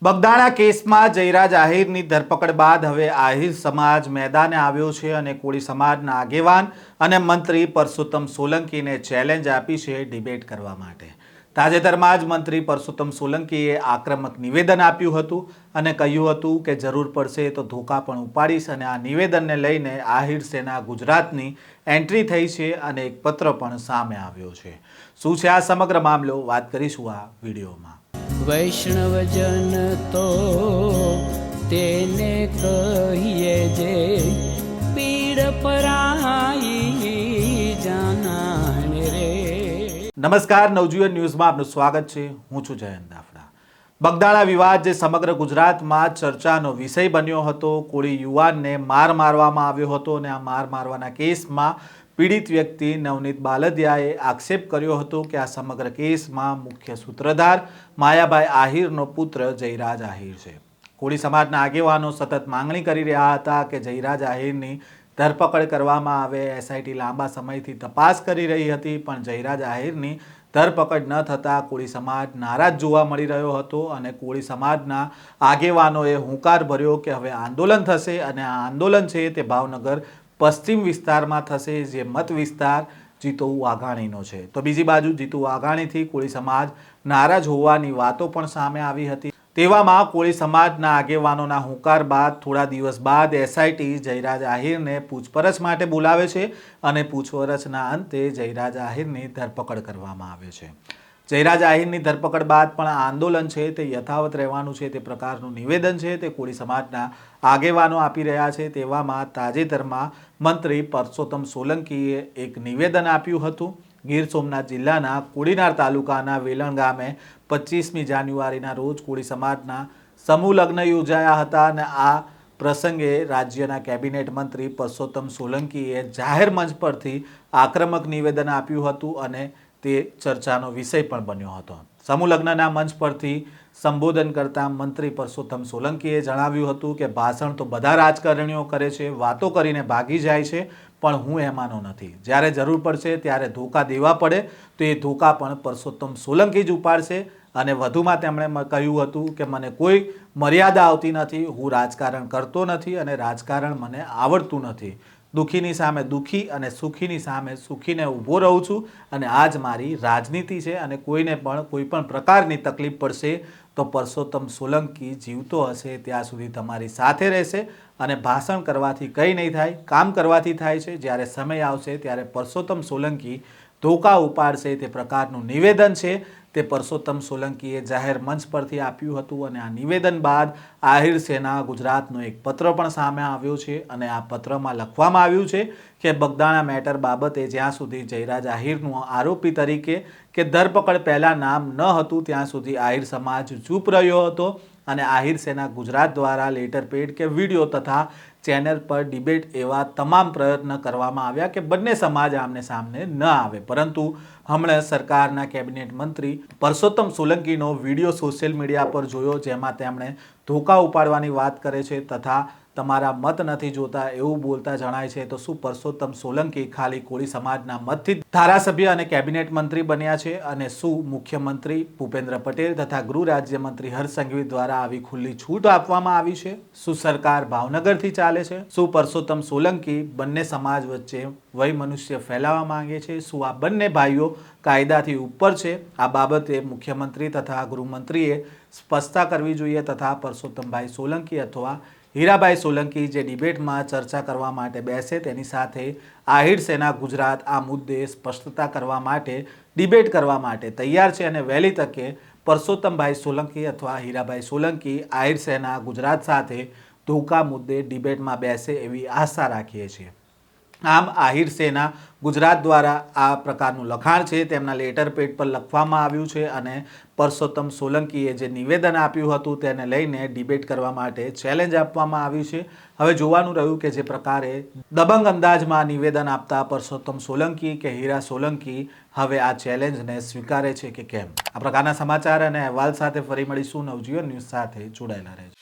બગદાણા કેસમાં જયરાજ આહિરની ધરપકડ બાદ હવે આહિર સમાજ મેદાને આવ્યો છે અને કોળી સમાજના આગેવાન અને મંત્રી પરસોત્તમ સોલંકીને ચેલેન્જ આપી છે ડિબેટ કરવા માટે। તાજેતરમાં જ મંત્રી પરસોત્તમ સોલંકીએ આક્રમક નિવેદન આપ્યું હતું અને કહ્યું હતું કે જરૂર પડશે તો ધોકા પણ ઉપાડીશ અને આ નિવેદનને લઈને આહિર સેના ગુજરાતની એન્ટ્રી થઈ છે અને એક પત્ર પણ સામે આવ્યો છે। શું છે આ સમગ્ર મામલો, વાત કરીશું આ વિડીયોમાં। વૈષ્ણવજન તો તેને કહીએ જે પીડ પરાઈ જાનાને રે। નમસ્કાર, નવજીવન ન્યૂઝમાં આપનું સ્વાગત છે। હું છું જયંત દાફડા। બગદાણા વિવાદ જે સમગ્ર ગુજરાતમાં ચર્ચાનો વિષય બન્યો હતો। કોળી યુવાનને માર મારવામાં આવ્યો હતો અને આ માર મારવાના કેસમાં પીડિત વ્યક્તિ નવનીત બાલદિયાએ આક્ષેપ કર્યો હતો કે આ સમગ્ર કેસમાં મુખ્ય સૂત્રધાર માયાભાઈ આહિરનો પુત્ર જયરાજ આહિર છે। કોળી સમાજના આગેવાનો સતત માંગણી કરી રહ્યા હતા કે જયરાજ આહિરની ધરપકડ કરવામાં આવે। એસઆઈટી લાંબા સમયથી તપાસ કરી રહી હતી પણ જયરાજ આહિરની ધરપકડ ન થતાં કોળી સમાજ નારાજ જોવા મળી રહ્યો હતો અને કોળી સમાજના આગેવાનોએ હુંકાર ભર્યો કે હવે આંદોલન થશે અને આ આંદોલન છે તે ભાવનગર પશ્ચિમ વિસ્તારમાં થશે, જે મત વિસ્તાર જીતુ વાઘાણીનો છે। તો બીજી બાજુ જીતુ વાઘાણીથી કોળી સમાજ નારાજ હોવાની વાતો પણ સામે આવી હતી। તેવામાં કોળી સમાજના આગેવાનોના હુંકાર બાદ થોડા દિવસ બાદ એસઆઈટી જયરાજ આહિરને પૂછપરછ માટે બોલાવે છે અને પૂછપરછના અંતે જયરાજ આહિરની ધરપકડ કરવામાં આવે છે। જયરાજ આહિરની ધરપકડ બાદ પણ આ આંદોલન છે તે યથાવત રહેવાનું છે તે પ્રકારનું નિવેદન છે તે કોળી સમાજના આગેવાનો આપી રહ્યા છે। તેવામાં તાજેતરમાં મંત્રી પરસોત્તમ સોલંકીએ એક નિવેદન આપ્યું હતું। ગીર સોમનાથ જિલ્લાના કોડીનાર તાલુકાના વેલણ ગામે 25મી જાન્યુઆરીના રોજ કોળી સમાજના સમૂહ લગ્ન યોજાયા હતા અને આ પ્રસંગે રાજ્યના કેબિનેટ મંત્રી પરસોત્તમ સોલંકીએ જાહેર મંચ પરથી આક્રમક નિવેદન આપ્યું હતું અને તે ચર્ચાનો વિષય પણ બન્યો હતો। સમૂહ લગ્નના મંચ પરથી સંબોધન કરતા મંત્રી પરસોત્તમ સોલંકીએ જણાવ્યું હતું કે ભાષણ તો બધા રાજકારણીઓ કરે છે, વાતો કરીને ભાગી જાય છે, પણ હું એમાંનો નથી। જ્યારે જરૂર પડશે ત્યારે ધોકા દેવા પડે તો એ ધોકા પણ પરસોત્તમ સોલંકી જ ઉપાડશે અને વધુમાં તેમણે કહ્યું હતું કે મને કોઈ મર્યાદા આવતી નથી, હું રાજકારણ કરતો નથી અને રાજકારણ મને આવડતું નથી। દુઃખીની સામે દુઃખી અને સુખીની સામે સુખીને ઊભો રહું છું અને આ જ મારી રાજનીતિ છે અને કોઈને પણ કોઈ પણ પ્રકારની તકલીફ પડશે તો પરસોત્તમ સોલંકી જીવતો હશે ત્યાં સુધી તમારી સાથે રહેશે અને ભાષણ કરવાથી કંઈ નહીં થાય, કામ કરવાથી થાય છે। જ્યારે સમય આવશે ત્યારે પરસોત્તમ સોલંકી ધોકા ઉપાડશે તે પ્રકારનું નિવેદન છે તે પરસોત્તમ સોલંકીએ જાહેર મંચ પરથી આપ્યું હતું અને આ નિવેદન બાદ આહિર સેના ગુજરાતનો એક પત્ર પણ સામે આવ્યો છે અને આ પત્રમાં લખવામાં આવ્યું છે કે બગદાણા મેટર બાબતે જ્યાં સુધી જયરાજ આહિરનું આરોપી તરીકે કે ધરપકડ પહેલાં નામ ન હતું ત્યાં સુધી આહિર સમાજ ચૂપ રહ્યો હતો અને આહિર સેના ગુજરાત દ્વારા લેટર પેડ કે વિડીયો તથા ચેનલ પર ડિબેટ એવા તમામ પ્રયત્ન કરવામાં આવ્યા કે બંને સમાજ આમને સામને ન આવે, પરંતુ હમણાં સરકારના કેબિનેટ મંત્રી પરસોત્તમ સોલંકીનો વિડીયો સોશિયલ મીડિયા પર જોયો જેમાં તેમણે ધોકા ઉપાડવાની વાત કરે છે તથા તમારા મત નથી જોતા એવું બોલતા જણાય છે। તો શું પરસોત્તમ સોલંકી ખાલી કોળી સમાજના મતથી ધારાસભ્ય અને કેબિનેટ મંત્રી બન્યા છે અને શું મુખ્યમંત્રી ભૂપેન્દ્ર પટેલ તથા ગૃહ રાજ્યમંત્રી હર્ષ સંઘવી દ્વારા આવી ખુલ્લી છૂટ આપવામાં આવી છે? શું સરકાર ભાવનગરથી ચાલે છે? શું પરસોત્તમ સોલંકી બંને સમાજ વચ્ચે વૈમનસ્ય ફેલાવવા માંગે છે? શું આ બંને ભાઈઓ કાયદાથી ઉપર છે? આ બાબતે મુખ્યમંત્રી તથા ગૃહમંત્રીએ સ્પષ્ટતા કરવી જોઈએ તથા પરસોત્તમભાઈ સોલંકી અથવા હીરાભાઈ સોલંકી જે ડિબેટમાં ચર્ચા કરવા માટે બેસે તેની સાથે આહિર સેના ગુજરાત આ મુદ્દે સ્પષ્ટતા કરવા માટે ડિબેટ કરવા માટે તૈયાર છે અને વહેલી તકે પરસોત્તમભાઈ સોલંકી અથવા હીરાભાઈ સોલંકી આહિર સેના ગુજરાત સાથે ધોકા મુદ્દે ડિબેટમાં બેસે એવી આશા રાખીએ છીએ। આમ આહિર સેના ગુજરાત દ્વારા આ પ્રકારનું લખાણ છે તેમના લેટર પેડ પર લખવામાં આવ્યું છે અને પરસોત્તમ સોલંકીએ જે નિવેદન આપ્યું હતું તેને લઈને ડિબેટ કરવા માટે ચેલેન્જ આપવામાં આવ્યું છે। હવે જોવાનું રહ્યું કે જે પ્રકારે દબંગ અંદાજમાં નિવેદન આપતા પરસોત્તમ સોલંકી કે હીરા સોલંકી હવે આ ચેલેન્જને સ્વીકારે છે કે કેમ। આ પ્રકારના સમાચાર અને અહેવાલ સાથે ફરી મળીશું। નવજીવન ન્યૂઝ સાથે જોડાયેલા રહેજો।